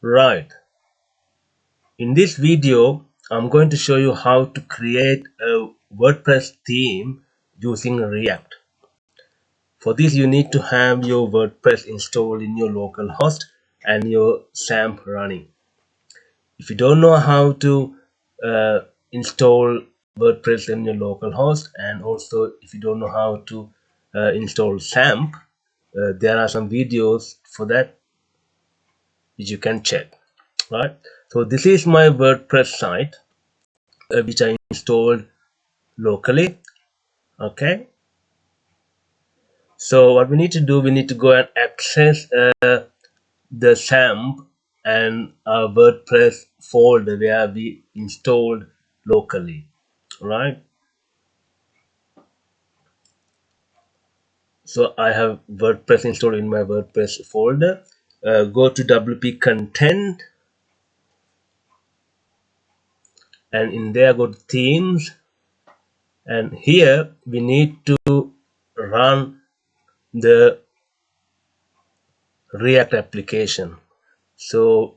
Right. In this video, I'm going to show you how to create a WordPress theme using React. For this, you need to have your WordPress installed in your local host and your SAMP running. If you don't know how to install WordPress in your local host, and also if you don't know how to install SAMP, there are some videos for that which you can check. Right. So this is my WordPress site which I installed locally. Okay. So what we need to do, we need to go and access the SAMP and our WordPress folder where we installed locally. Right. So I have WordPress installed in my WordPress folder. Go to WP content, and in there go to themes, and here we need to run the React application. So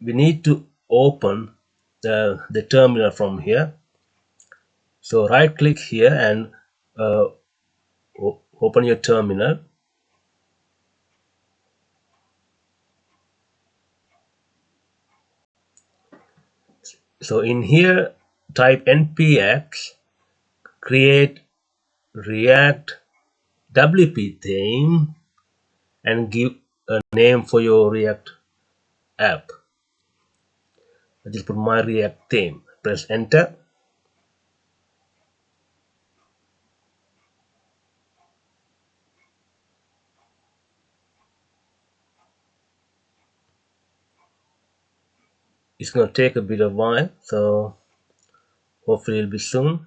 we need to open the terminal from here. So right click here and open your terminal. So in here type npx create react WP theme and give a name for your React app. I just put my React theme. Press enter. It's going to take a bit of while, so hopefully it'll be soon.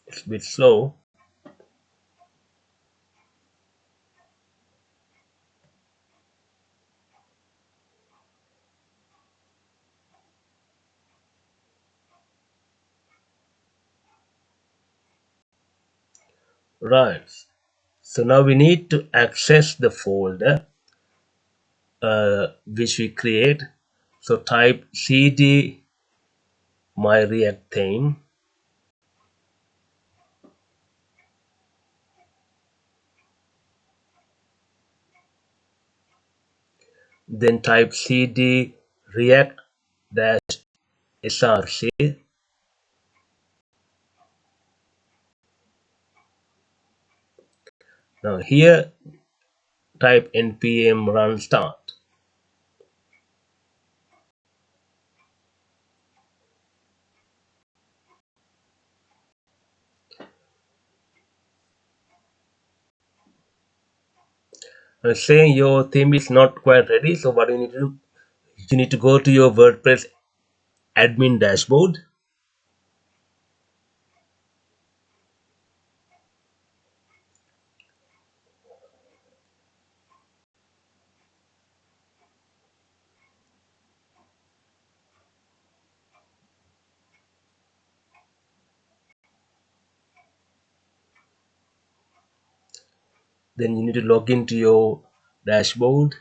It's a bit slow. Right. So now we need to access the folder which we create. So type cd my React theme, then type cd react dash src. Now here type npm run start. Saying your theme is not quite ready, so what you need to do, you need to go to your WordPress admin dashboard. Then you need to log into your dashboard.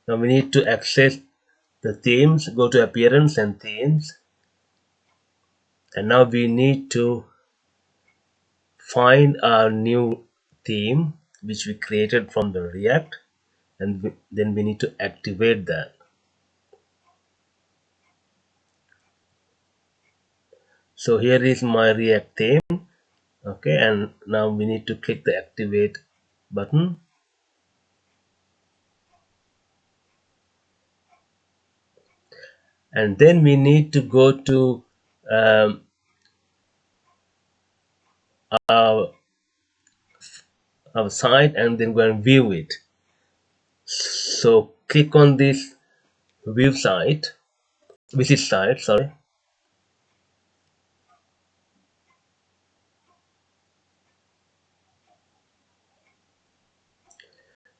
Now we need to access the themes. Go to appearance and themes, and now we need to find our new theme which we created from the React, and then we need to activate that. So here is my React theme. Okay, and now we need to click the activate button. And then we need to go to our site and then go and view it. So click on this view site, visit site, sorry.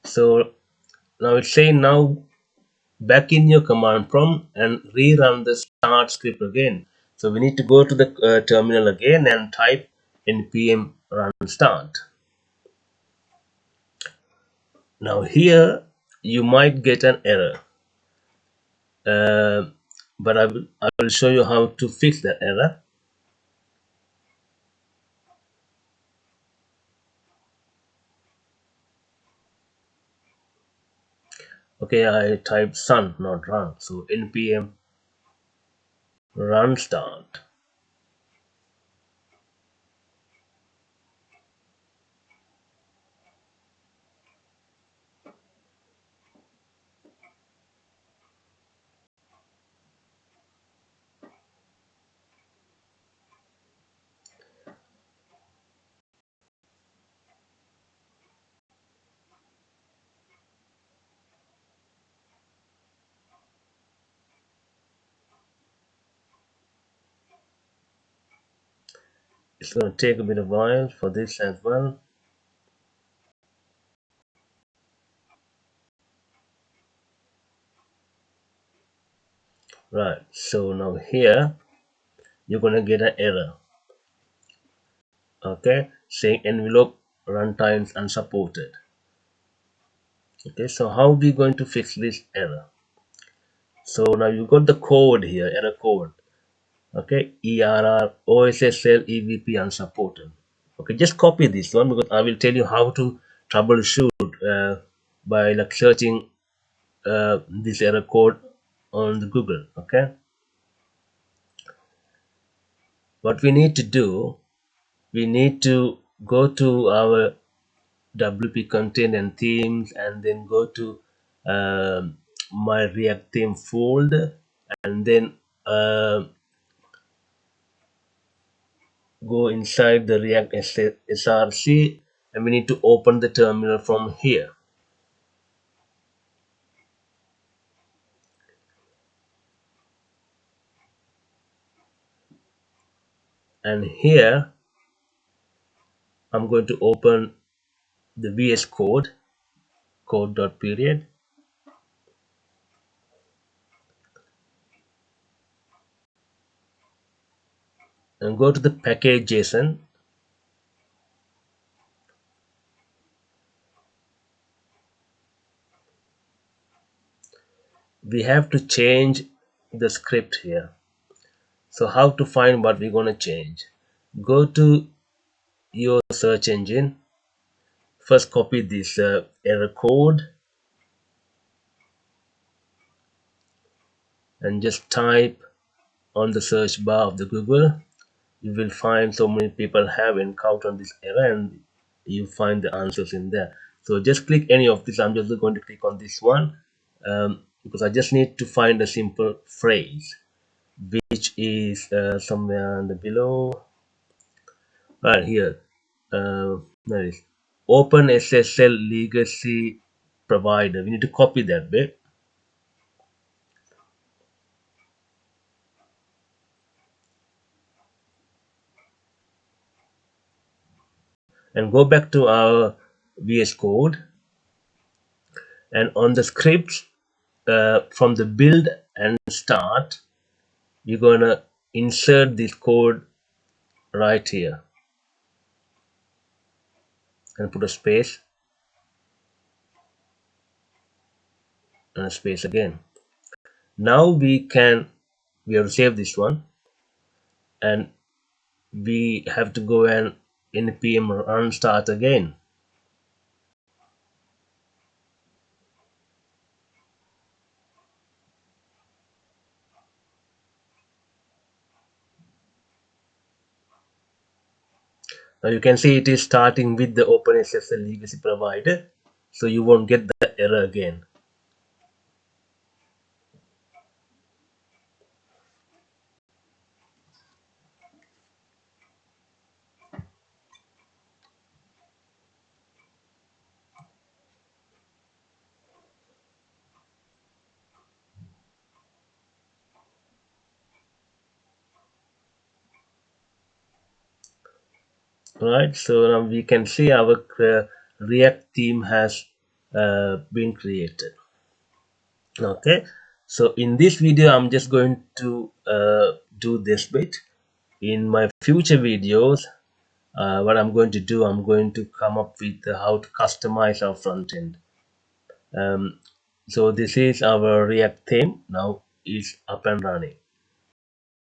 So now it's saying now back in your command prompt and rerun the start script again. So we need to go to the terminal again and type npm run start. Now here you might get an error, uh, but I will show you how to fix that error. Okay, I typed sun, not run. So npm run start. It's going to take a bit of while for this as well. Right, so now here you're going to get an error, okay, saying envelope runtimes unsupported. Okay, so how are we going to fix this error? So now you got the code here, error code. Okay, ERR OSSL EVP unsupported. Okay, just copy this one because I will tell you how to troubleshoot by like searching this error code on the Google. Okay, what we need to do, we need to go to our WP content and themes, and then go to my React theme folder, and then go inside the React SRC, and we need to open the terminal from here. And here I'm going to open the VS Code, code.period, and go to the package JSON. We have to change the script here. So how to find what we're going to change? Go to your search engine. First copy this error code and just type on the search bar of the Google. You will find so many people have encountered this error, and you find the answers in there. So just click any of this. I'm just going to click on this one because I just need to find a simple phrase which is somewhere on the below, right here. There is open SSL legacy provider. We need to copy that bit and go back to our VS Code, and on the scripts from the build and start, you're gonna insert this code right here and put a space and a space again. Now we have to save this one, and we have to go and npm run start again. Now you can see it is starting with the OpenSSL legacy provider, so you won't get the error again. right? So now we can see our React theme has been created. Okay, so in this video I'm just going to do this bit. In my future videos, what I'm going to do, I'm going to come up with how to customize our front end. um, so this is our React theme. Now it's up and running.